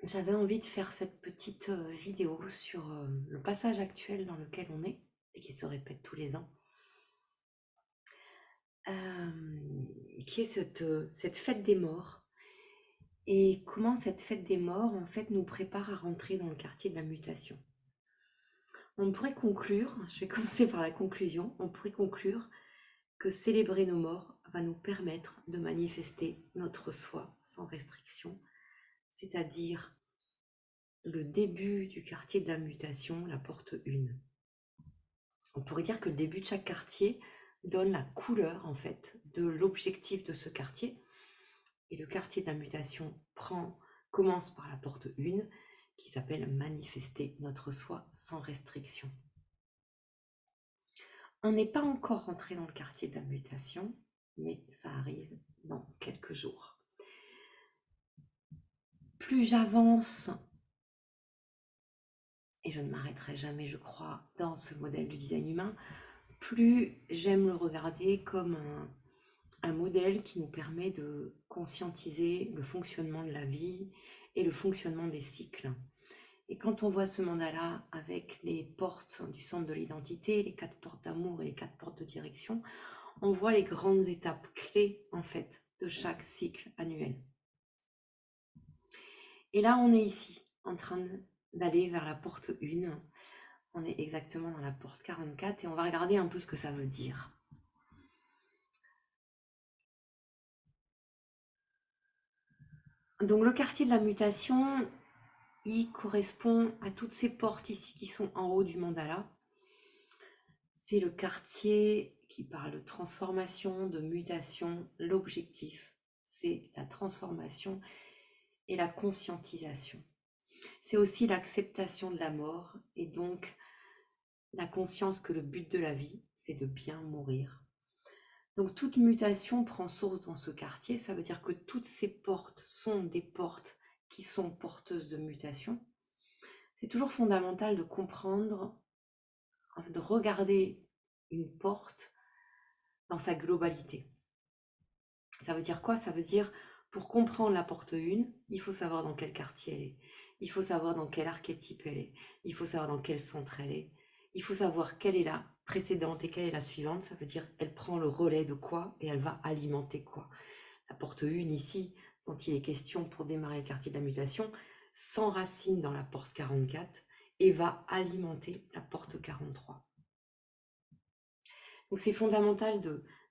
J'avais envie de faire cette petite vidéo sur le passage actuel dans lequel on est et qui se répète tous les ans, qui est cette fête des morts et comment cette fête des morts en fait nous prépare à rentrer dans le quartier de la mutation. On pourrait conclure, je vais commencer par la conclusion, on pourrait conclure que célébrer nos morts va nous permettre de manifester notre soi sans restriction, c'est-à-dire le début du quartier de la mutation, la porte 1. On pourrait dire que le début de chaque quartier donne la couleur en fait de l'objectif de ce quartier. Et le quartier de la mutation commence par la porte 1 qui s'appelle manifester notre soi sans restriction. On n'est pas encore rentré dans le quartier de la mutation, mais ça arrive dans quelques jours. Plus j'avance, et je ne m'arrêterai jamais, je crois, dans ce modèle du design humain, plus j'aime le regarder comme un modèle qui nous permet de conscientiser le fonctionnement de la vie et le fonctionnement des cycles. Et quand on voit ce mandala avec les portes du centre de l'identité, les 4 portes d'amour et les 4 portes de direction, on voit les grandes étapes clés en fait de chaque cycle annuel. Et là, on est ici, en train d'aller vers la porte 1. On est exactement dans la porte 44 et on va regarder un peu ce que ça veut dire. Donc le quartier de la mutation, il correspond à toutes ces portes ici qui sont en haut du mandala. C'est le quartier qui parle de transformation, de mutation. L'objectif, c'est la transformation et la conscientisation. C'est aussi l'acceptation de la mort et donc la conscience que le but de la vie, c'est de bien mourir. Donc toute mutation prend source dans ce quartier. Ça veut dire que toutes ces portes sont des portes qui sont porteuses de mutation. C'est toujours fondamental de comprendre, de regarder une porte dans sa globalité. Ça veut dire quoi? Ça veut dire, pour comprendre la porte 1, il faut savoir dans quel quartier elle est. Il faut savoir dans quel archétype elle est. Il faut savoir dans quel centre elle est. Il faut savoir quelle est la précédente et quelle est la suivante. Ça veut dire, elle prend le relais de quoi et elle va alimenter quoi. La porte 1 ici, dont il est question pour démarrer le quartier de la mutation, s'enracine dans la porte 44 et va alimenter la porte 43. Donc c'est fondamental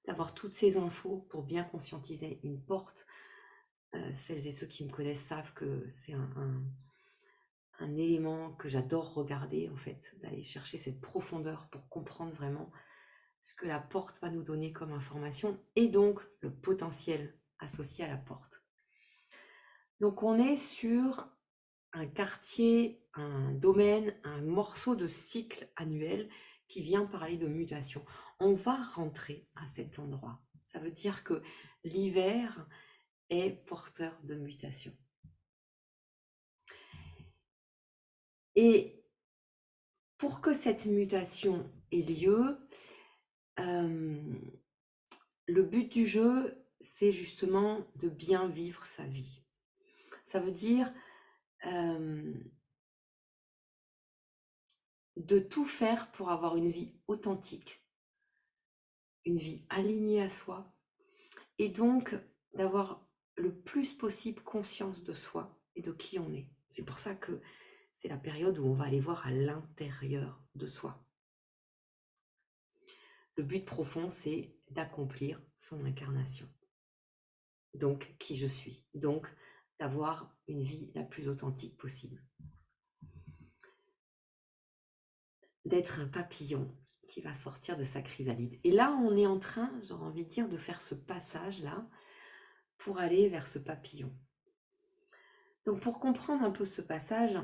d'avoir toutes ces infos pour bien conscientiser une porte. Celles et ceux qui me connaissent savent que c'est un élément que j'adore regarder, en fait, d'aller chercher cette profondeur pour comprendre vraiment ce que la porte va nous donner comme information et donc le potentiel associé à la porte. Donc on est sur un quartier, un domaine, un morceau de cycle annuel qui vient parler de mutation. On va rentrer à cet endroit. Ça veut dire que l'hiver est porteur de mutation. Et pour que cette mutation ait lieu, le but du jeu, c'est justement de bien vivre sa vie. Ça veut dire de tout faire pour avoir une vie authentique, une vie alignée à soi, et donc d'avoir le plus possible conscience de soi et de qui on est. C'est pour ça que c'est la période où on va aller voir à l'intérieur de soi. Le but profond, c'est d'accomplir son incarnation. Donc, qui je suis. Donc, d'avoir une vie la plus authentique possible. D'être un papillon qui va sortir de sa chrysalide. Et là, on est en train, j'aurais envie de dire, de faire ce passage-là pour aller vers ce papillon. Donc, pour comprendre un peu ce passage,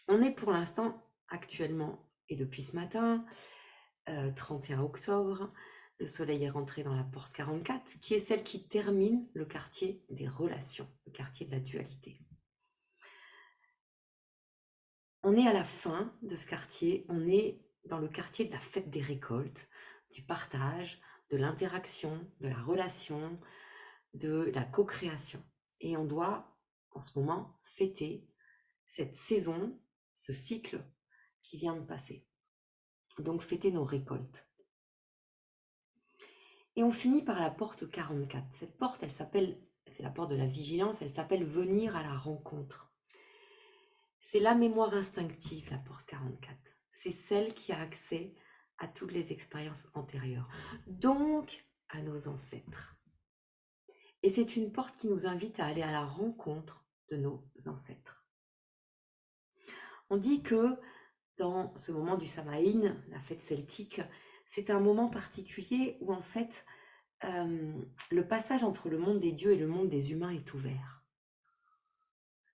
on est pour l'instant, actuellement, et depuis ce matin, 31 octobre, le soleil est rentré dans la porte 44, qui est celle qui termine le quartier des relations, le quartier de la dualité. On est à la fin de ce quartier, on est dans le quartier de la fête des récoltes, du partage, de l'interaction, de la relation, de la co-création. Et on doit en ce moment, fêter cette saison, ce cycle qui vient de passer. Donc fêter nos récoltes. Et on finit par la porte 44. Cette porte, elle s'appelle, c'est la porte de la vigilance, elle s'appelle venir à la rencontre. C'est la mémoire instinctive, la porte 44. C'est celle qui a accès à toutes les expériences antérieures, donc à nos ancêtres. Et c'est une porte qui nous invite à aller à la rencontre de nos ancêtres. On dit que dans ce moment du Samhain, la fête celtique, c'est un moment particulier où en fait le passage entre le monde des dieux et le monde des humains est ouvert.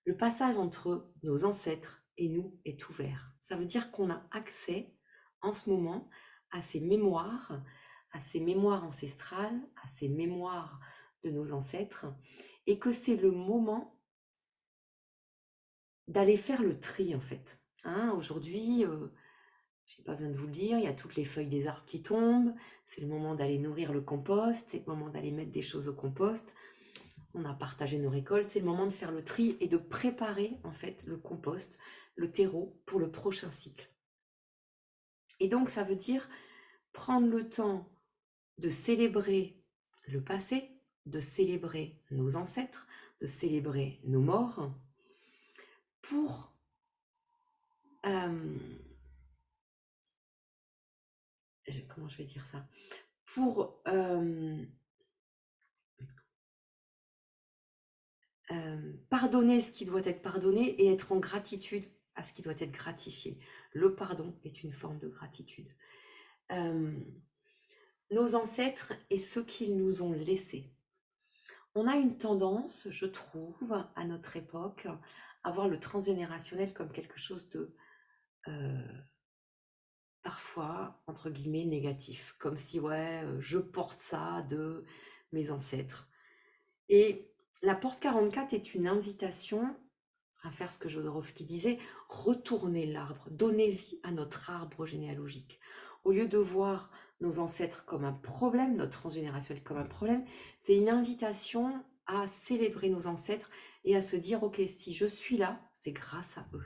Le passage entre nos ancêtres et nous est ouvert. Ça veut dire qu'on a accès en ce moment à ces mémoires ancestrales, à ces mémoires de nos ancêtres, et que c'est le moment d'aller faire le tri en fait. Aujourd'hui, je n'ai pas besoin de vous le dire, il y a toutes les feuilles des arbres qui tombent, c'est le moment d'aller nourrir le compost, c'est le moment d'aller mettre des choses au compost. On a partagé nos récoltes, c'est le moment de faire le tri et de préparer en fait le compost, le terreau pour le prochain cycle. Et donc ça veut dire prendre le temps de célébrer le passé, de célébrer nos ancêtres, de célébrer nos morts pour comment je vais dire ça, pour pardonner ce qui doit être pardonné et être en gratitude à ce qui doit être gratifié. Le pardon est une forme de gratitude. Nos ancêtres et ce qu'ils nous ont laissé. On a une tendance, je trouve, à notre époque, à voir le transgénérationnel comme quelque chose de parfois, entre guillemets, négatif. Comme si, ouais, je porte ça de mes ancêtres. Et la porte 44 est une invitation à faire ce que Jodorowsky disait, retourner l'arbre, donner vie à notre arbre généalogique. Au lieu de voir nos ancêtres comme un problème, notre transgénérationnel comme un problème, c'est une invitation à célébrer nos ancêtres et à se dire, ok, si je suis là, c'est grâce à eux.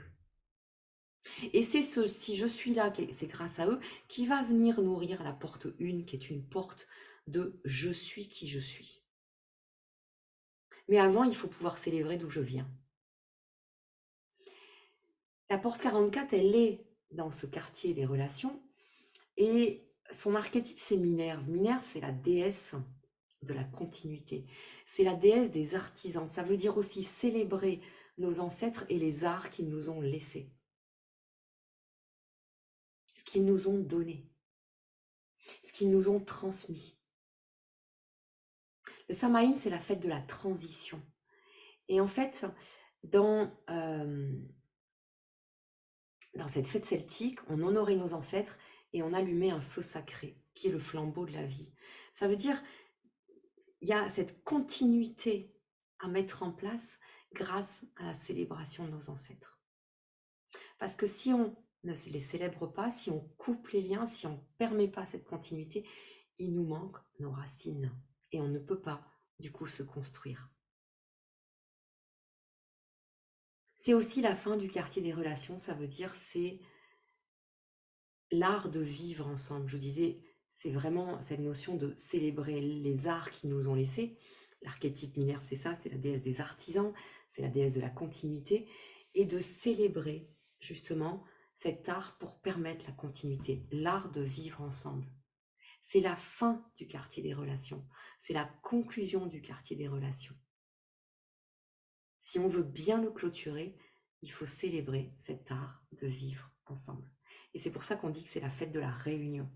Et c'est ce si je suis là, c'est grâce à eux, qui va venir nourrir la porte 1, qui est une porte de je suis qui je suis. Mais avant, il faut pouvoir célébrer d'où je viens. La porte 44, elle est dans ce quartier des relations et son archétype, c'est Minerve. Minerve, c'est la déesse de la continuité. C'est la déesse des artisans. Ça veut dire aussi célébrer nos ancêtres et les arts qu'ils nous ont laissés. Ce qu'ils nous ont donné. Ce qu'ils nous ont transmis. Le Samhain, c'est la fête de la transition. Et en fait, dans cette fête celtique, on honorait nos ancêtres et on allumait un feu sacré, qui est le flambeau de la vie. Ça veut dire, il y a cette continuité à mettre en place grâce à la célébration de nos ancêtres. Parce que si on ne les célèbre pas, si on coupe les liens, si on ne permet pas cette continuité, il nous manque nos racines. Et on ne peut pas, du coup, se construire. C'est aussi la fin du quartier des relations, ça veut dire c'est l'art de vivre ensemble. Je vous disais, c'est vraiment cette notion de célébrer les arts qui nous ont laissés. L'archétype Minerve, c'est ça, c'est la déesse des artisans, c'est la déesse de la continuité, et de célébrer justement cet art pour permettre la continuité, l'art de vivre ensemble. C'est la fin du quartier des relations, c'est la conclusion du quartier des relations. Si on veut bien le clôturer, il faut célébrer cet art de vivre ensemble. Et c'est pour ça qu'on dit que c'est la fête de la réunion.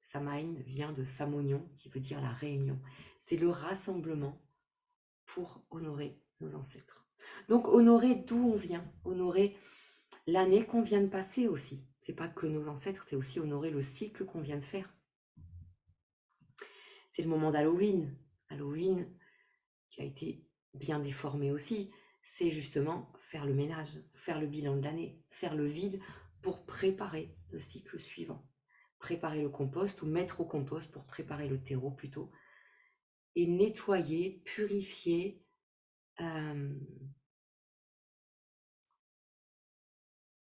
Samhain vient de Samognon, qui veut dire la réunion. C'est le rassemblement pour honorer nos ancêtres. Donc honorer d'où on vient, honorer l'année qu'on vient de passer aussi. C'est pas que nos ancêtres, c'est aussi honorer le cycle qu'on vient de faire. C'est le moment d'Halloween. Halloween, qui a été bien déformé aussi, c'est justement faire le ménage, faire le bilan de l'année, faire le vide pour préparer le cycle suivant. Préparer le compost ou mettre au compost pour préparer le terreau plutôt. Et nettoyer, purifier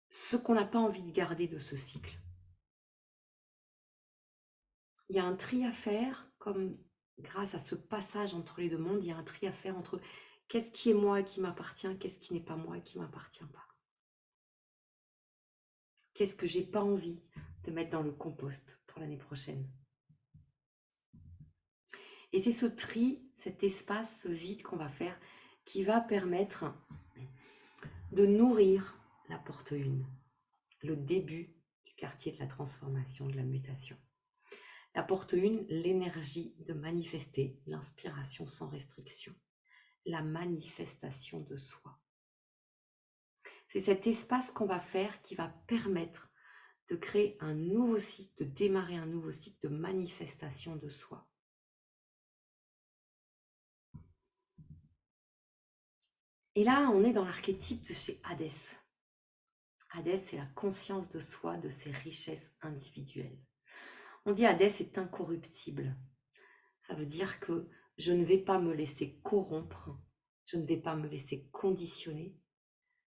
ce qu'on n'a pas envie de garder de ce cycle. Il y a un tri à faire, comme grâce à ce passage entre les deux mondes, il y a un tri à faire entre qu'est-ce qui est moi et qui m'appartient, qu'est-ce qui n'est pas moi et qui ne m'appartient pas. Qu'est-ce que j'ai pas envie de mettre dans le compost pour l'année prochaine. Et c'est ce tri, cet espace, ce vide qu'on va faire qui va permettre de nourrir la porte 1, le début du quartier de la transformation, de la mutation. La porte 1, l'énergie de manifester, l'inspiration sans restriction, la manifestation de soi. C'est cet espace qu'on va faire qui va permettre de créer un nouveau cycle, de démarrer un nouveau cycle de manifestation de soi. Et là, on est dans l'archétype de chez Hadès. Hadès, c'est la conscience de soi, de ses richesses individuelles. On dit Hadès est incorruptible. Ça veut dire que je ne vais pas me laisser corrompre, je ne vais pas me laisser conditionner.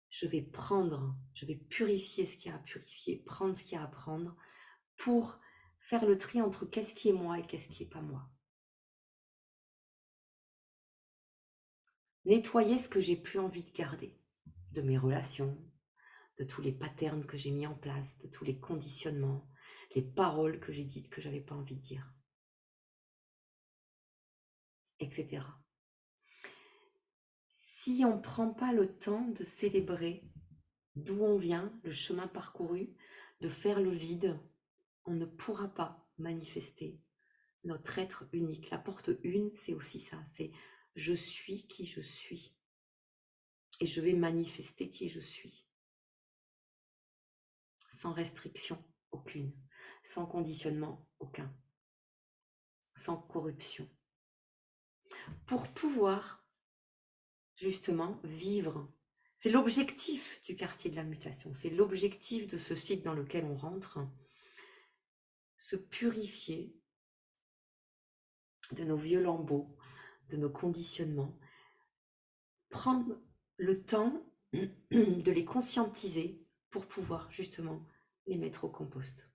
Je vais prendre, je vais purifier ce qu'il y a à purifier, prendre ce qu'il y a à prendre pour faire le tri entre qu'est-ce qui est moi et qu'est-ce qui n'est pas moi. Nettoyer ce que j'ai plus envie de garder, de mes relations, de tous les patterns que j'ai mis en place, de tous les conditionnements, les paroles que j'ai dites que j'avais pas envie de dire, etc. Si on ne prend pas le temps de célébrer d'où on vient, le chemin parcouru, de faire le vide, on ne pourra pas manifester notre être unique. La porte 1, c'est aussi ça, c'est je suis qui je suis et je vais manifester qui je suis. Sans restriction aucune, sans conditionnement aucun, sans corruption. Pour pouvoir justement vivre, c'est l'objectif du quartier de la mutation, c'est l'objectif de ce cycle dans lequel on rentre, se purifier de nos vieux lambeaux, de nos conditionnements, prendre le temps de les conscientiser pour pouvoir justement les mettre au compost.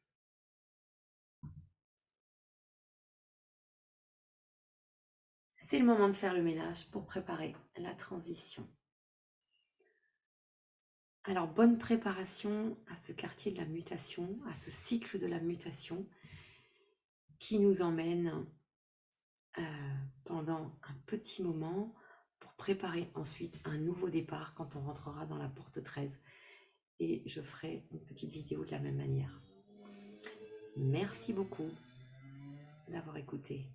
C'est le moment de faire le ménage pour préparer la transition. Alors, bonne préparation à ce quartier de la mutation, à ce cycle de la mutation qui nous emmène pendant un petit moment pour préparer ensuite un nouveau départ quand on rentrera dans la porte 13. Et je ferai une petite vidéo de la même manière. Merci beaucoup d'avoir écouté.